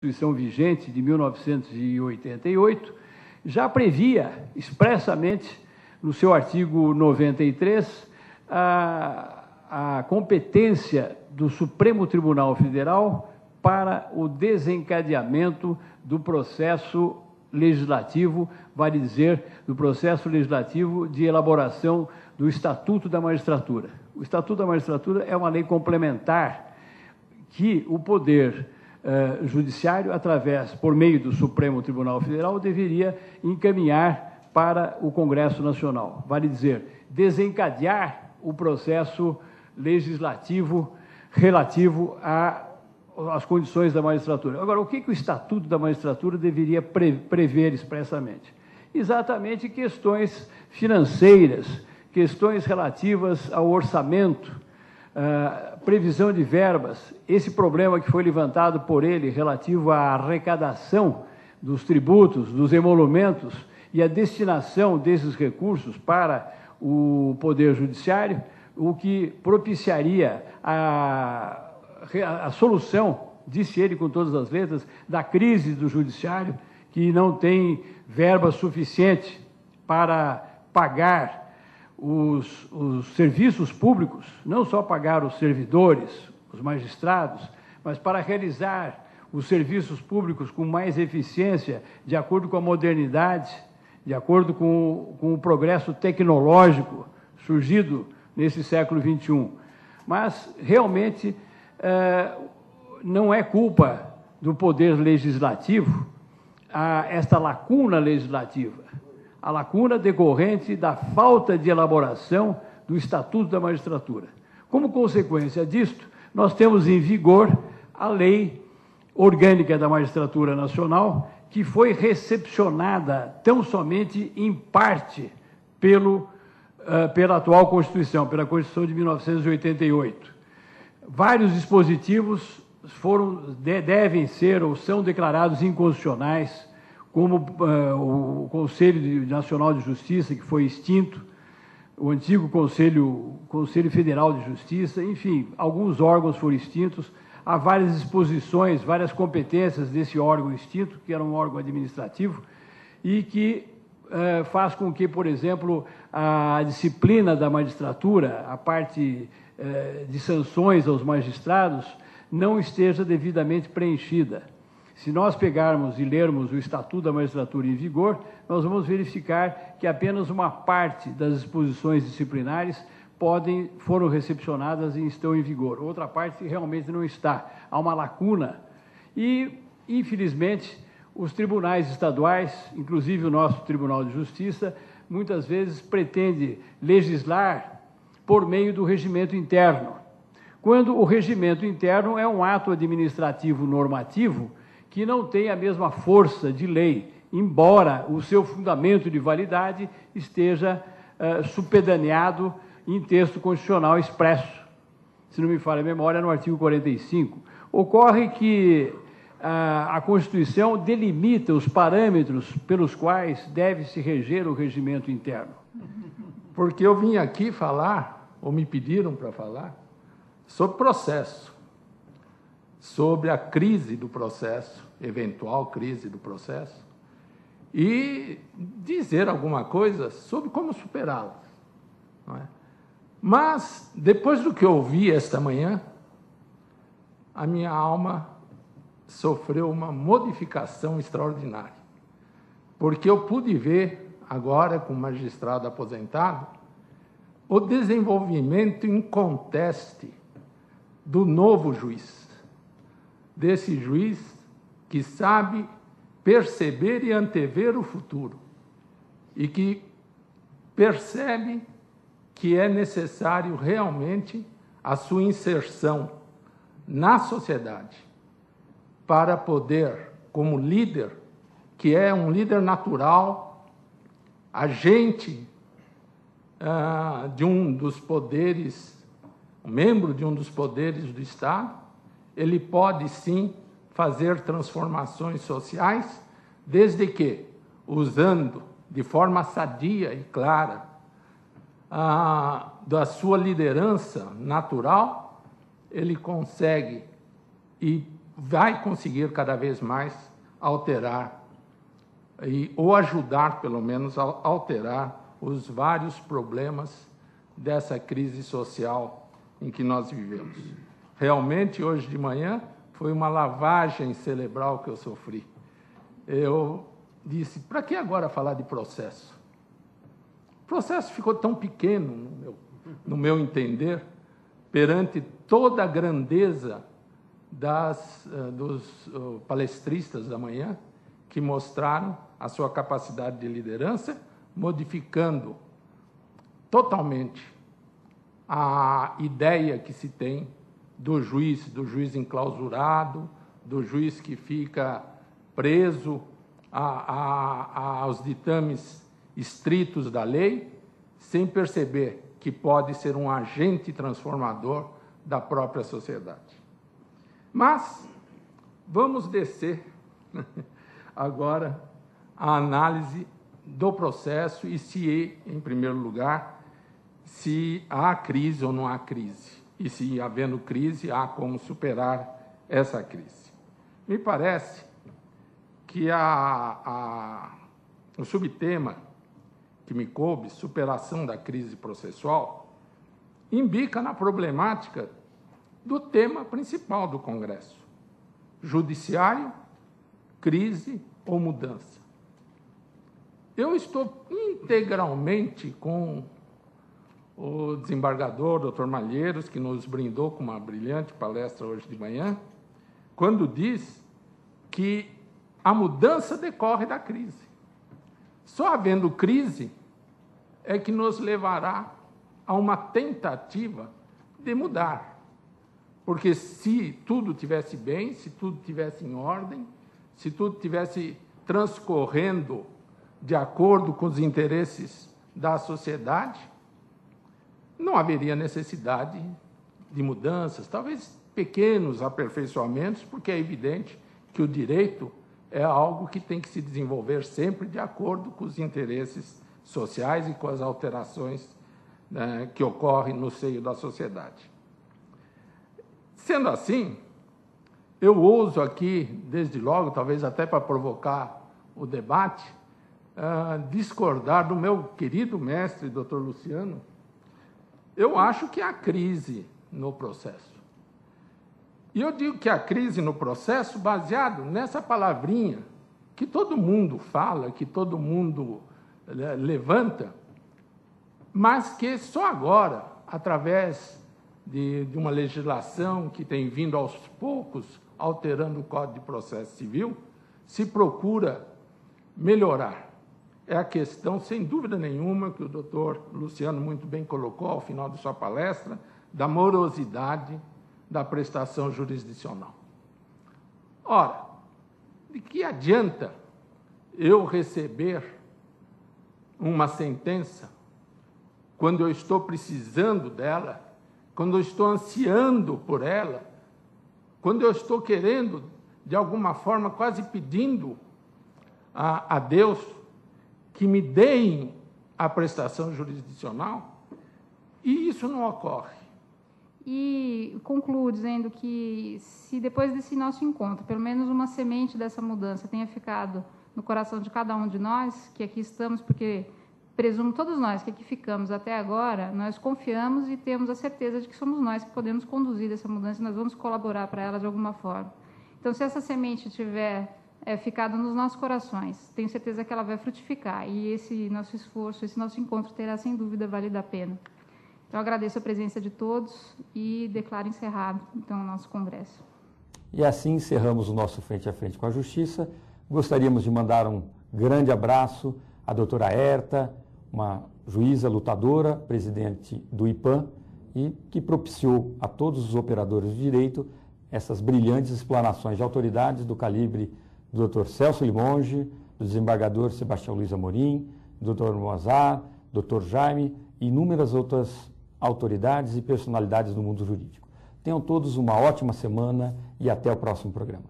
Constituição vigente de 1988, já previa expressamente, no seu artigo 93, a competência do Supremo Tribunal Federal para o desencadeamento do processo legislativo, vale dizer, do processo legislativo de elaboração do Estatuto da Magistratura. O Estatuto da Magistratura é uma lei complementar que o Poder Judiciário, por meio do Supremo Tribunal Federal, deveria encaminhar para o Congresso Nacional. Vale dizer, desencadear o processo legislativo relativo às condições da magistratura. Agora, o que o Estatuto da Magistratura deveria prever expressamente? Exatamente questões financeiras, questões relativas ao orçamento, previsão de verbas, esse problema que foi levantado por ele relativo à arrecadação dos tributos, dos emolumentos e a destinação desses recursos para o Poder Judiciário, o que propiciaria a solução, disse ele com todas as letras, da crise do Judiciário, que não tem verba suficiente para pagar os serviços públicos, não só pagar os servidores, os magistrados, mas para realizar os serviços públicos com mais eficiência, de acordo com a modernidade, de acordo com o progresso tecnológico surgido nesse século XXI. Mas, realmente, não é culpa do Poder Legislativo esta lacuna legislativa, a lacuna decorrente da falta de elaboração do Estatuto da Magistratura. Como consequência disto, nós temos em vigor a Lei Orgânica da Magistratura Nacional, que foi recepcionada tão somente em parte pela atual Constituição, pela Constituição de 1988. Vários dispositivos devem ser ou são declarados inconstitucionais, como o Conselho Nacional de Justiça, que foi extinto, o antigo Conselho Federal de Justiça, enfim, alguns órgãos foram extintos. Há várias disposições, várias competências desse órgão extinto, que era um órgão administrativo, e que faz com que, por exemplo, a disciplina da magistratura, a parte de sanções aos magistrados, não esteja devidamente preenchida. Se nós pegarmos e lermos o Estatuto da Magistratura em vigor, nós vamos verificar que apenas uma parte das disposições disciplinares foram recepcionadas e estão em vigor. Outra parte realmente não está. Há uma lacuna. E, infelizmente, os tribunais estaduais, inclusive o nosso Tribunal de Justiça, muitas vezes pretende legislar por meio do regimento interno, quando o regimento interno é um ato administrativo normativo que não tem a mesma força de lei, embora o seu fundamento de validade esteja supedaneado em texto constitucional expresso, se não me falha a memória, no artigo 45. Ocorre que a Constituição delimita os parâmetros pelos quais deve se reger o regimento interno. Porque eu vim aqui falar, ou me pediram para falar, sobre processo, sobre a crise do processo, eventual crise do processo, e dizer alguma coisa sobre como superá-la. Não é? Mas, depois do que eu ouvi esta manhã, a minha alma sofreu uma modificação extraordinária, porque eu pude ver, agora, como magistrado aposentado, o desenvolvimento inconteste do novo juiz, desse juiz que sabe perceber e antever o futuro e que percebe que é necessário realmente a sua inserção na sociedade para poder, como líder, que é um líder natural, agente de um dos poderes, membro de um dos poderes do Estado, ele pode, sim, fazer transformações sociais, desde que, usando de forma sadia e clara da sua liderança natural, ele consegue ir vai conseguir cada vez mais alterar, ou ajudar, pelo menos, a alterar os vários problemas dessa crise social em que nós vivemos. Realmente, hoje de manhã, foi uma lavagem cerebral que eu sofri. Eu disse, para que agora falar de processo? O processo ficou tão pequeno, no meu entender, perante toda a grandeza dos palestristas da manhã, que mostraram a sua capacidade de liderança, modificando totalmente a ideia que se tem do juiz enclausurado, do juiz que fica preso aos ditames estritos da lei, sem perceber que pode ser um agente transformador da própria sociedade. Mas vamos descer agora a análise do processo e se, em primeiro lugar, se há crise ou não há crise. E se, havendo crise, há como superar essa crise. Me parece que o subtema que me coube, superação da crise processual, imbica na problemática do tema principal do Congresso: judiciário, crise ou mudança. Eu estou integralmente com o desembargador, doutor Malheiros, que nos brindou com uma brilhante palestra hoje de manhã, quando diz que a mudança decorre da crise. Só havendo crise é que nos levará a uma tentativa de mudar. Porque se tudo tivesse bem, se tudo tivesse em ordem, se tudo tivesse transcorrendo de acordo com os interesses da sociedade, não haveria necessidade de mudanças, talvez pequenos aperfeiçoamentos, porque é evidente que o direito é algo que tem que se desenvolver sempre de acordo com os interesses sociais e com as alterações, né, que ocorrem no seio da sociedade. Sendo assim, eu ouso aqui, desde logo, talvez até para provocar o debate, discordar do meu querido mestre, doutor Luciano. Eu acho que há crise no processo. E eu digo que há crise no processo baseado nessa palavrinha que todo mundo fala, que todo mundo levanta, mas que só agora, através de uma legislação que tem vindo aos poucos alterando o Código de Processo Civil, se procura melhorar. É a questão, sem dúvida nenhuma, que o doutor Luciano muito bem colocou ao final de sua palestra, da morosidade da prestação jurisdicional. Ora, de que adianta eu receber uma sentença quando eu estou precisando dela, quando eu estou ansiando por ela, quando eu estou querendo, de alguma forma, quase pedindo a Deus que me deem a prestação jurisdicional, e isso não ocorre. E concluo dizendo que, se depois desse nosso encontro, pelo menos uma semente dessa mudança tenha ficado no coração de cada um de nós, que aqui estamos, porque presumo todos nós que aqui ficamos até agora, nós confiamos e temos a certeza de que somos nós que podemos conduzir essa mudança e nós vamos colaborar para ela de alguma forma. Então, se essa semente tiver ficado nos nossos corações, tenho certeza que ela vai frutificar, e esse nosso esforço, esse nosso encontro terá, sem dúvida, valido a pena. Então, agradeço a presença de todos e declaro encerrado, então, o nosso congresso. E assim encerramos o nosso Frente a Frente com a Justiça. Gostaríamos de mandar um grande abraço à doutora Herta, uma juíza lutadora, presidente do IPAM, e que propiciou a todos os operadores de direito essas brilhantes explanações de autoridades do calibre do Dr. Celso Limonge, do desembargador Sebastião Luiz Amorim, do Dr. Moazar, Dr. Jaime e inúmeras outras autoridades e personalidades do mundo jurídico. Tenham todos uma ótima semana e até o próximo programa.